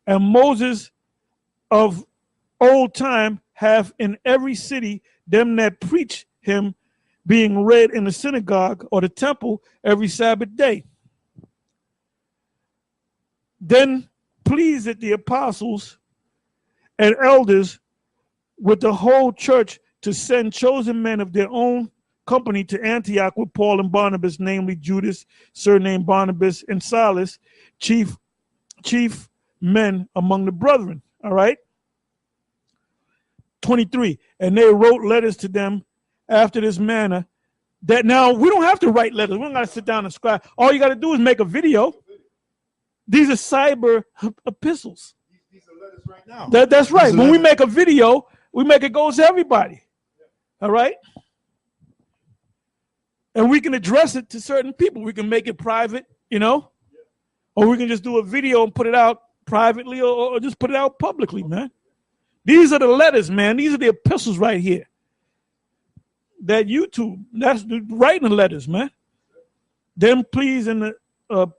And Moses of old time have in every city them that preach him, being read in the synagogue or the temple every Sabbath day. Then pleased it the apostles and elders with the whole church to send chosen men of their own company to Antioch with Paul and Barnabas, namely Judas, surnamed Barnabas, and Silas, chief men among the brethren. All right. 23. And they wrote letters to them after this manner. That now we don't have to write letters. We don't got to sit down and scribe. All you got to do is make a video. These are cyber epistles. These are letters right now. That's right. When we make a video, we make it go to everybody. All right. And we can address it to certain people. We can make it private, or we can just do a video and put it out privately or just put it out publicly, man. These are the letters, man. These are the epistles right here. That YouTube, that's writing the letters, man. Them please it the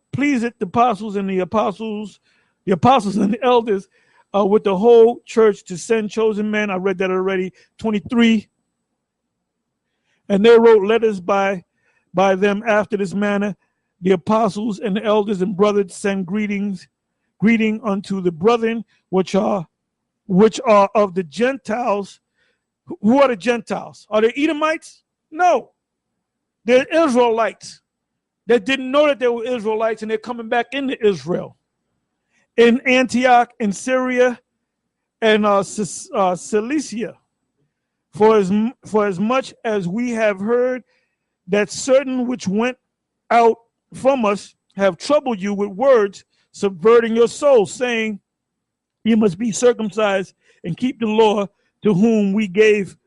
apostles and the apostles and the elders with the whole church to send chosen men. I read that already. 23. And they wrote letters by them after this manner. The apostles and the elders and brothers send greeting unto the brethren which are of the Gentiles. Who are the Gentiles? Are they Edomites? No. They're Israelites that didn't know that they were Israelites, and they're coming back into Israel. In Antioch, in Syria, and Cilicia. For as much as we have heard that certain which went out from us have troubled you with words, subverting your soul, saying, you must be circumcised and keep the law, to whom we gave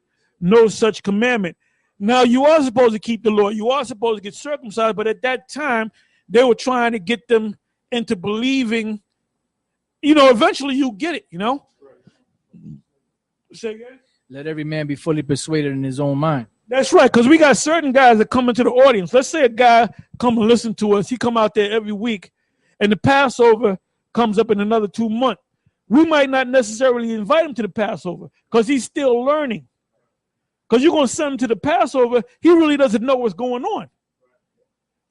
no such commandment. Now you are supposed to keep the law. You are supposed to get circumcised, but at that time, they were trying to get them into believing, eventually you get it, Say again? Let every man be fully persuaded in his own mind. That's right, because we got certain guys that come into the audience. Let's say a guy come and listen to us. He come out there every week, and the Passover comes up in another 2 months. We might not necessarily invite him to the Passover because he's still learning. Because you're going to send him to the Passover, he really doesn't know what's going on.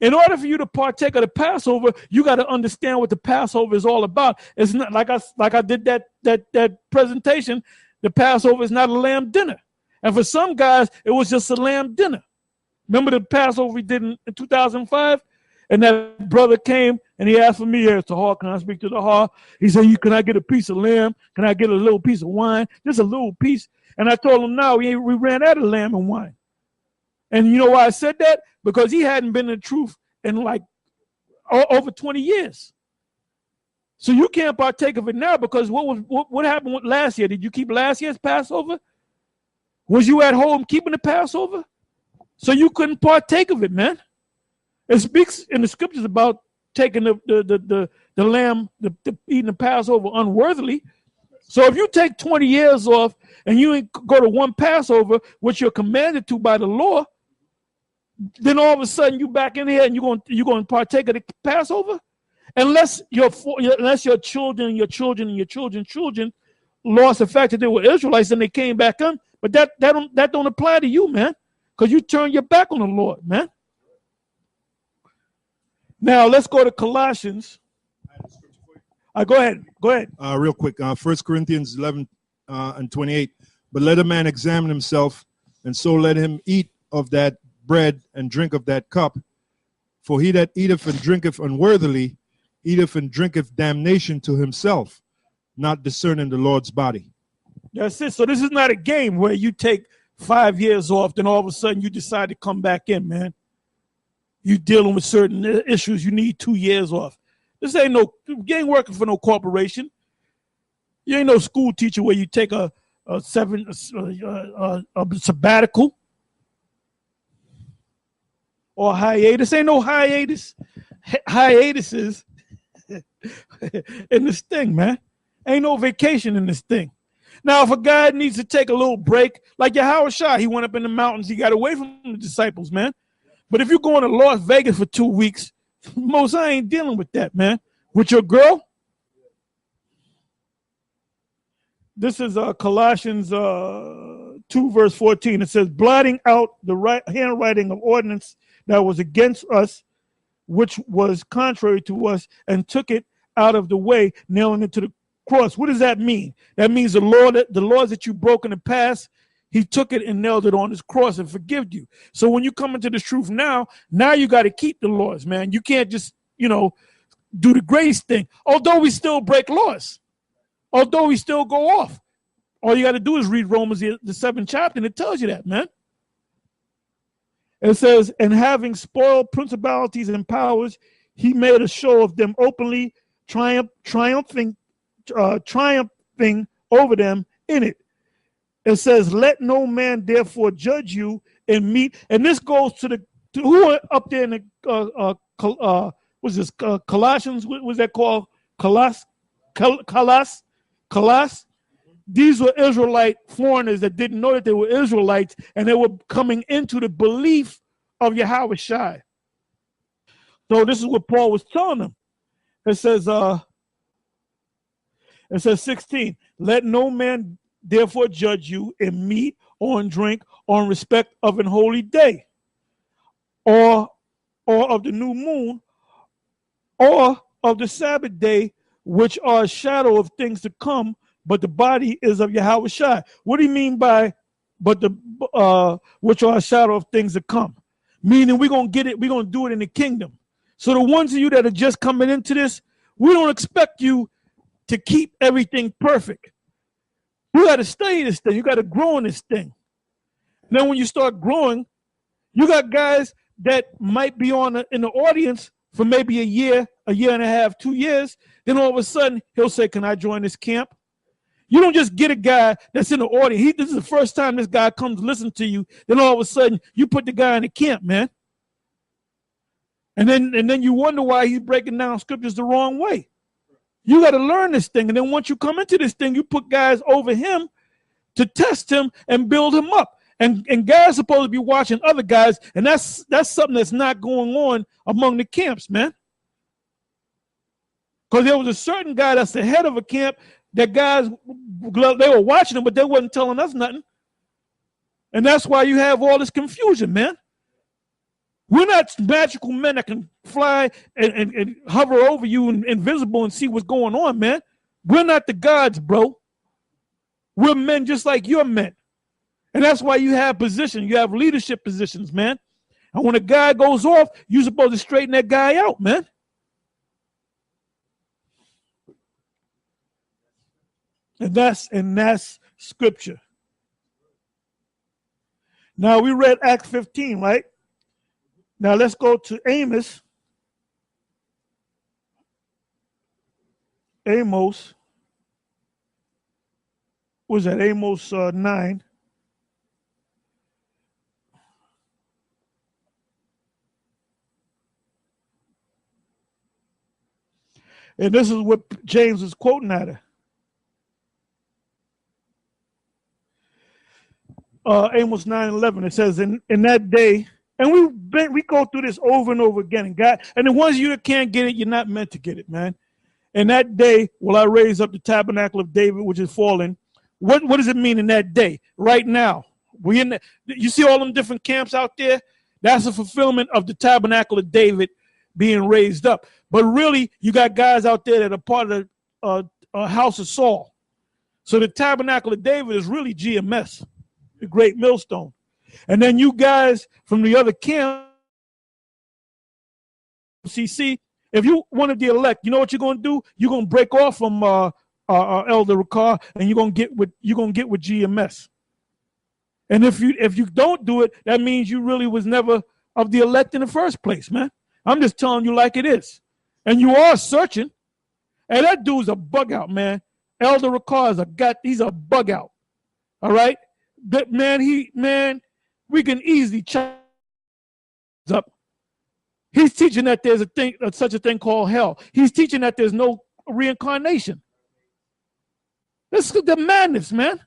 In order for you to partake of the Passover, you got to understand what the Passover is all about. It's not like I did that presentation. The Passover is not a lamb dinner. And for some guys, it was just a lamb dinner. Remember the Passover we did in 2005? And that brother came and he asked for me, here's the heart. Can I speak to the heart? He said, can I get a piece of lamb? Can I get a little piece of wine? Just a little piece. And I told him, no, we ran out of lamb and wine. And you know why I said that? Because he hadn't been in the truth in like over 20 years. So you can't partake of it now because what happened with last year? Did you keep last year's Passover? Was you at home keeping the Passover? So you couldn't partake of it, man. It speaks in the scriptures about taking the lamb, eating the Passover unworthily. So if you take 20 years off and you ain't go to one Passover, which you're commanded to by the law, then all of a sudden you back in here and you're going to partake of the Passover, unless your children and your children and your children's children lost the fact that they were Israelites and they came back in. But that don't apply to you, man, because you turn your back on the Lord, man. Now let's go to Colossians. Go ahead. Real quick. 1 Corinthians 11 and 28. But let a man examine himself, and so let him eat of that bread and drink of that cup. For he that eateth and drinketh unworthily eateth and drinketh damnation to himself, not discerning the Lord's body. That's it. So this is not a game where you take 5 years off, then all of a sudden you decide to come back in, man. You dealing with certain issues, you need 2 years off. You ain't working for no corporation. You ain't no school teacher where you take a sabbatical or hiatus. Ain't no hiatuses in this thing, man. Ain't no vacation in this thing. Now, if a guy needs to take a little break, like Yahweh Shah, he went up in the mountains, he got away from the disciples, man. But if you're going to Las Vegas for 2 weeks, most I ain't dealing with that, man. With your girl? This is Colossians 2 verse 14. It says, blotting out the handwriting of ordinance that was against us, which was contrary to us, and took it out of the way, nailing it to the cross. What does that mean? That means the laws that you broke in the past, he took it and nailed it on his cross and forgave you. So when you come into this truth now you got to keep the laws, man. You can't just, do the grace thing. Although we still break laws, although we still go off. All you got to do is read Romans, the 7th chapter, and it tells you that, man. It says, and having spoiled principalities and powers, he made a show of them openly, triumphing over them in it. It says, let no man therefore judge you in meat. And this goes to who are up there in the what's this? Colossians? What was that called? Colossus. These were Israelite foreigners that didn't know that they were Israelites, and they were coming into the belief of Yahweh Shai. So this is what Paul was telling them. It says 16, let no man therefore judge you in meat or in drink or in respect of an holy day or of the new moon or of the Sabbath day, which are a shadow of things to come, but the body is of Yahweh Shai. What do you mean by which are a shadow of things to come? Meaning we're going to get it, we're going to do it in the kingdom. So the ones of you that are just coming into this, we don't expect you to keep everything perfect. You got to study this thing. You got to grow in this thing. And then when you start growing, you got guys that might be in the audience for maybe a year and a half, 2 years. Then all of a sudden he'll say, can I join this camp? You don't just get a guy that's in the audience. This is the first time this guy comes to listen to you. Then all of a sudden you put the guy in the camp, man. And then you wonder why he's breaking down scriptures the wrong way. You got to learn this thing. And then once you come into this thing, you put guys over him to test him and build him up. And guys are supposed to be watching other guys. And that's something that's not going on among the camps, man. Because there was a certain guy that's the head of a camp that guys, they were watching him, but they wasn't telling us nothing. And that's why you have all this confusion, man. We're not magical men that can fly and hover over you and invisible and see what's going on, man. We're not the gods, bro. We're men just like you're men. And that's why you have positions. You have leadership positions, man. And when a guy goes off, you're supposed to straighten that guy out, man. And that's scripture. Now we read Acts 15, right? Now let's go to Amos. Amos. What was that? Amos 9. And this is what James is quoting at her. Amos 9:11. It says, in that day, and we go through this over and over again. And the ones of you that can't get it, you're not meant to get it, man. In that day will I raise up the tabernacle of David, which is fallen. What does it mean in that day? Right now. You see all them different camps out there? That's a fulfillment of the tabernacle of David being raised up. But really, you got guys out there that are part of the house of Saul. So the tabernacle of David is really GMS, the great millstone. And then you guys from the other camp, CC, if you wanted the elect, you know what you're going to do? You're going to break off from Elder Ricard, and you're going to get with GMS. And if you don't do it, that means you really was never of the elect in the first place, man. I'm just telling you like it is. And you are searching. And that dude's a bug out, man. Elder Ricard he's a bug out. All right? That man, we can easily chop up. He's teaching that there's such a thing called hell. He's teaching that there's no reincarnation. This is the madness, man.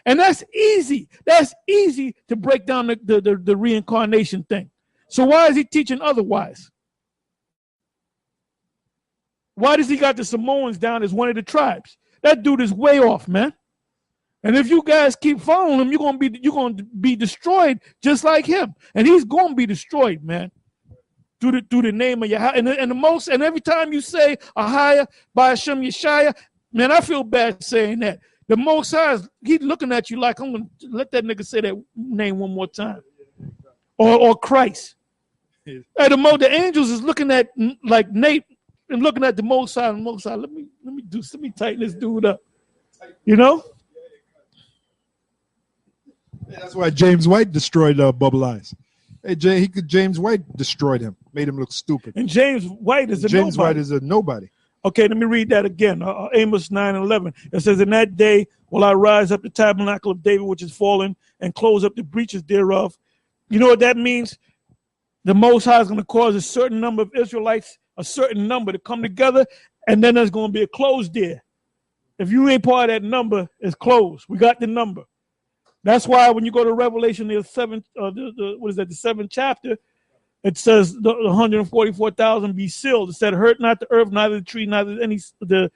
And that's easy. That's easy to break down the reincarnation thing. So why is he teaching otherwise? Why does he got the Samoans down as one of the tribes? That dude is way off, man. And if you guys keep following him, you're gonna be destroyed just like him. And he's gonna be destroyed, man. Through the name of Yahweh. And every time you say Ahaya by Hashem Yeshaya, man, I feel bad saying that. The Most High, he's looking at you like, I'm gonna let that nigga say that name one more time. Or Christ. And the angels is looking at like Nate and looking at the Most High, and the Most High, let me tighten this dude up. You know? That's why James White destroyed Bubble Eyes. Hey, James White destroyed him, made him look stupid. And James White is a nobody. Okay, let me read that again. Amos 9:11. It says, "In that day will I rise up the tabernacle of David, which is fallen, and close up the breaches thereof." You know what that means? The Most High is going to cause a certain number of Israelites, a certain number to come together, and then there's going to be a close there. If you ain't part of that number, it's closed. We got the number. That's why when you go to Revelation, the seventh chapter, it says the 144,000 be sealed. It said, "Hurt not the earth, neither the tree, neither any the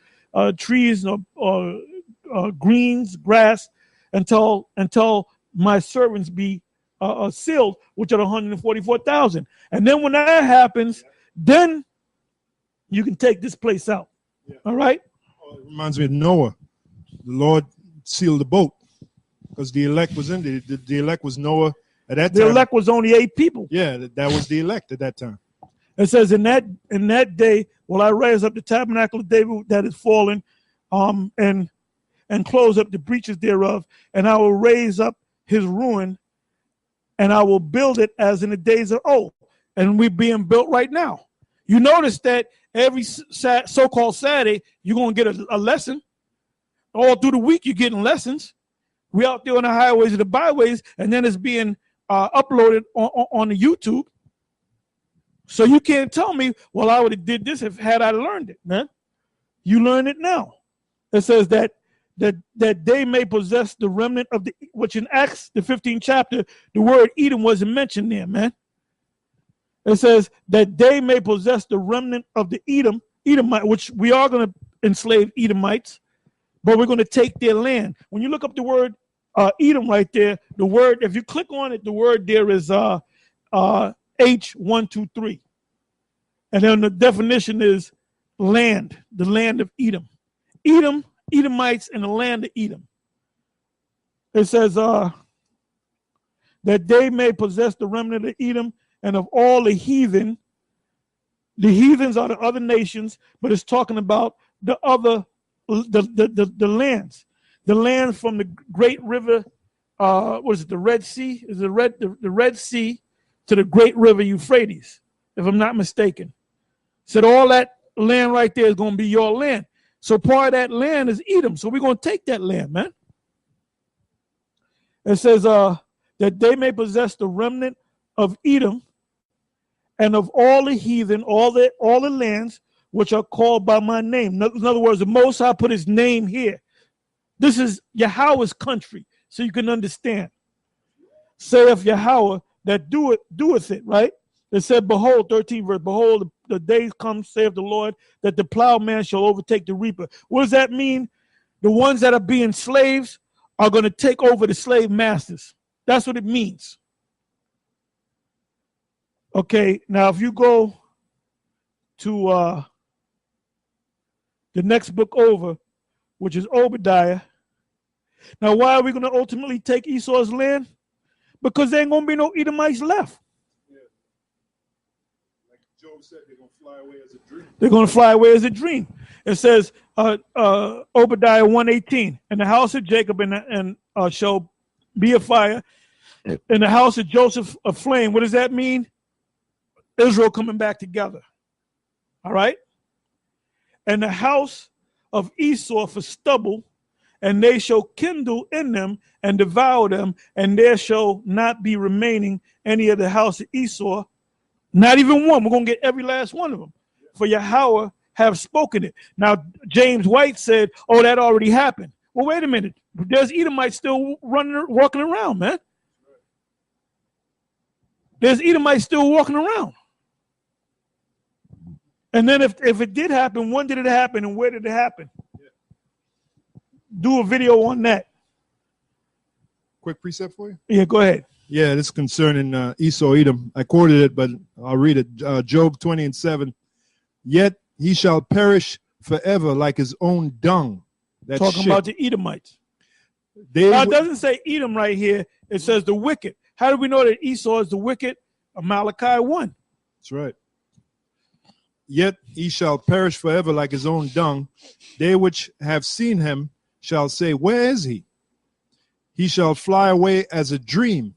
trees or greens, grass, until my servants be sealed, which are the 144,000." And then when that happens, then you can take this place out. Yeah. All right. It reminds me of Noah. The Lord sealed the boat. Because the elect was in there. The elect was Noah at that time. The elect was only 8 people. Yeah, that was the elect at that time. It says, in that day will I raise up the tabernacle of David that is fallen, and close up the breaches thereof, and I will raise up his ruin, and I will build it as in the days of old. And we're being built right now. You notice that every so-called Saturday, you're going to get a lesson. All through the week, you're getting lessons. We out there on the highways and the byways, and then it's being uploaded on the YouTube. So you can't tell me, well, I would have did this had I learned it, man. You learn it now. It says that they may possess the remnant of which in Acts, the 15th chapter, the word Edom wasn't mentioned there, man. It says that they may possess the remnant of the Edomite, which we are going to enslave Edomites, but we're going to take their land. When you look up the word Edom right there, the word, if you click on it, the word there is H123. And then the definition is land, the land of Edom. Edomites, and the land of Edom. It says that they may possess the remnant of Edom and of all the heathen. The heathens are the other nations, but it's talking about the other the lands. The land from the great river, what is it, the Red Sea? Is the Red Sea to the great river Euphrates, if I'm not mistaken. Said all that land right there is going to be your land. So part of that land is Edom. So we're going to take that land, man. It says that they may possess the remnant of Edom and of all the heathen, all the lands which are called by my name. In other words, the Most High put his name here. This is Yahweh's country, so you can understand. Saith Yahweh that doeth it, right? It said, behold, 13 verse, behold, the days come, saith the Lord, that the plowman shall overtake the reaper. What does that mean? The ones that are being slaves are going to take over the slave masters. That's what it means. Okay, now if you go to the next book over, which is Obadiah. Now, why are we going to ultimately take Esau's land? Because there ain't going to be no Edomites left. Yeah. Like Job said, they're going to fly away as a dream. They're going to fly away as a dream. It says, Obadiah 1:18, and the house of Jacob shall be a fire, and the house of Joseph a flame. What does that mean? Israel coming back together. All right? And the house of Esau for stubble, and they shall kindle in them and devour them, and there shall not be remaining any of the house of Esau, not even one. We're going to get every last one of them. For Yahweh have spoken it. Now, James White said, oh, that already happened. Well, wait a minute. There's Edomites still walking around, man. There's Edomites still walking around. And then if it did happen, when did it happen and where did it happen? Do a video on that. quick precept for you? Yeah, go ahead. Yeah, this is concerning Esau, Edom. I quoted it, but I'll read it. Job 20:7. Yet he shall perish forever like his own dung. That's talking shit. about the Edomites. They It doesn't say Edom right here. It says the wicked. How do we know that Esau is the wicked? Malachi 1. That's right. Yet he shall perish forever like his own dung. They which have seen him shall say, where is he? He shall fly away as a dream,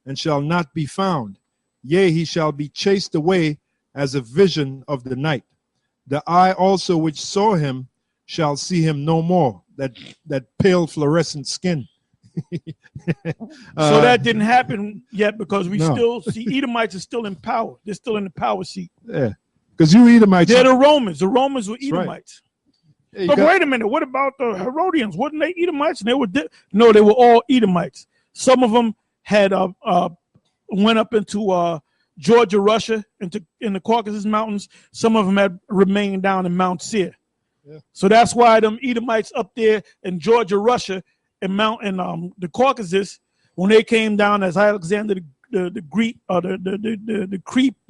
and shall not be found. Yea, he shall be chased away as a vision of the night. The eye also which saw him shall see him no more. That pale fluorescent skin. So that didn't happen yet because we No. still see Edomites are still in power. They're still in the power seat. Yeah, because you Edomites. They're the Romans. The Romans were Edomites. Yeah, you But got- wait a minute. What about the Herodians? Wasn't they Edomites? And they were no, they were all Edomites. Some of them had went up into Georgia, Russia, in the Caucasus Mountains. Some of them had remained down in Mount Seir. Yeah. So that's why them Edomites up there in Georgia, Russia, and the Caucasus, when they came down as Alexander the Greek, or the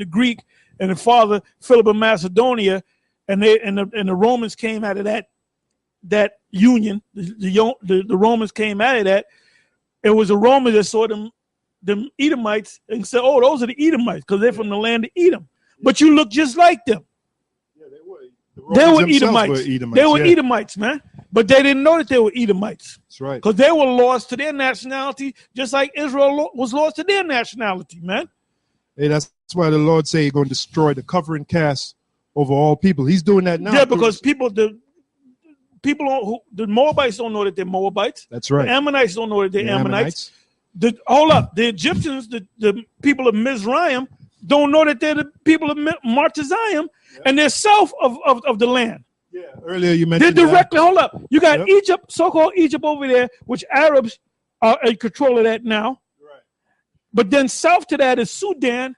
Greek, and the father Philip of Macedonia, and the Romans came out of that union. The Romans came out of that. It was the Romans that saw them Edomites and said, "Oh, those are the Edomites because they're from the land of Edom." But you look just like them. Yeah, they were. They were Edomites. Edomites. They were Edomites, man. But they didn't know that they were Edomites. That's right. Because they were lost to their nationality, just like Israel was lost to their nationality, man. Hey, that's why the Lord say he's going to destroy the covering cast over all people. He's doing that now. Yeah, because the Moabites don't know that they're Moabites. That's right. The Ammonites don't know that they're The Ammonites. Hold up. The Egyptians, the people of Mizraim, don't know that they're the people of Martezayim, and they're south of the land. Yeah, earlier you They're mentioned directly, hold up. You got Yep. Egypt, so-called Egypt over there, which Arabs are in control of that now. Right. But then south to that is Sudan,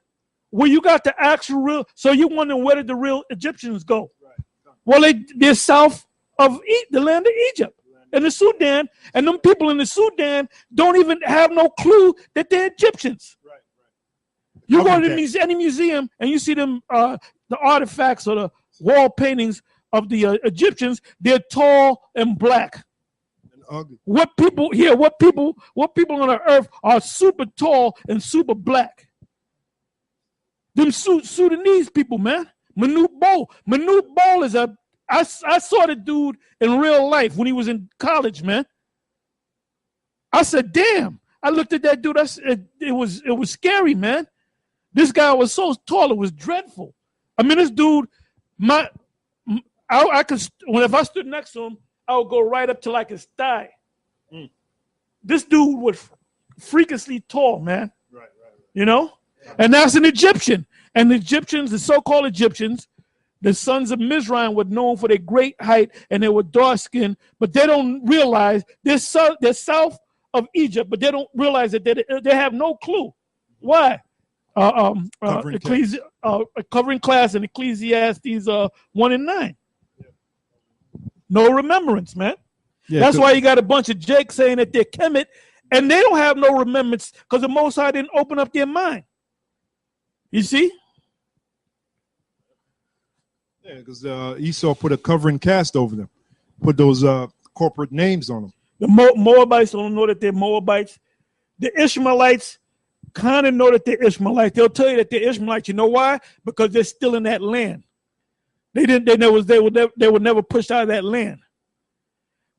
where you got the actual real. So you wondering where did the real Egyptians go? Right. Well, they're south of the land of Egypt and the Sudan, and them people in the Sudan don't even have no clue that they're Egyptians. Right. You go Covering to any museum and you see them the artifacts or the wall paintings of the Egyptians. They're tall and black. And ugly. What people on the earth are super tall and super black? Them Sudanese people, man. Manute Bol is I saw the dude in real life when he was in college, man. I said, damn. I looked at that dude. It was scary, man. This guy was so tall, it was dreadful. I mean, this dude, I could, if I stood next to him, I would go right up to like his thigh. Mm. This dude was freakishly tall, man. Right. You know? And that's an Egyptian. And the Egyptians, the so-called Egyptians, the sons of Mizraim were known for their great height and they were dark skinned, but they don't realize they're south of Egypt, but they don't realize that they have no clue. Why? Covering class in Ecclesiastes 1:9. No remembrance, man. Yeah, That's why you got a bunch of Jakes saying that they're Kemet, and they don't have no remembrance because the Most High didn't open up their mind. You see? Yeah, because Esau put a covering cast over them, put those corporate names on them. The Moabites don't know that they're Moabites. The Ishmaelites kind of know that they're Ishmaelites. They'll tell you that they're Ishmaelites. You know why? Because they're still in that land. They were never pushed out of that land.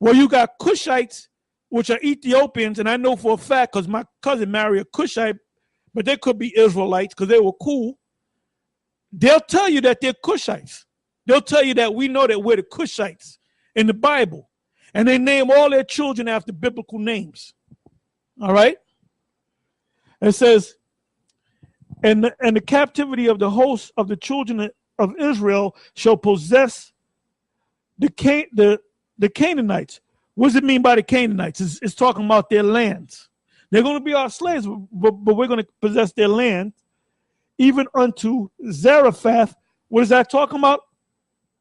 Well, you got Cushites, which are Ethiopians, and I know for a fact because my cousin married a Cushite, but they could be Israelites because they were cool. They'll tell you that they're Cushites. They'll tell you that we know that we're the Cushites in the Bible. And they name all their children after biblical names. All right? It says, and the captivity of the host of the children of Israel shall possess the Canaanites. What does it mean by the Canaanites? It's talking about their lands. They're going to be our slaves, but we're going to possess their land, even unto Zarephath. What is that talking about?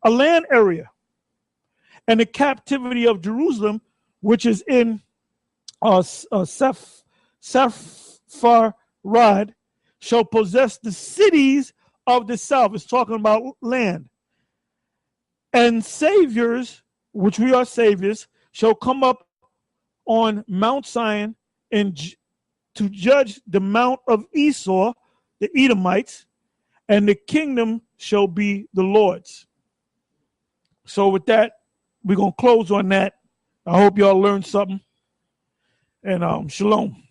A land area. And the captivity of Jerusalem, which is in Sepharad shall possess the cities of the south. It's talking about land. And saviors, which we are saviors, shall come up on Mount Zion and to judge the mount of Esau, the Edomites, and the kingdom shall be the Lord's. So with that, we're going to close on that. I hope y'all learned something. And shalom.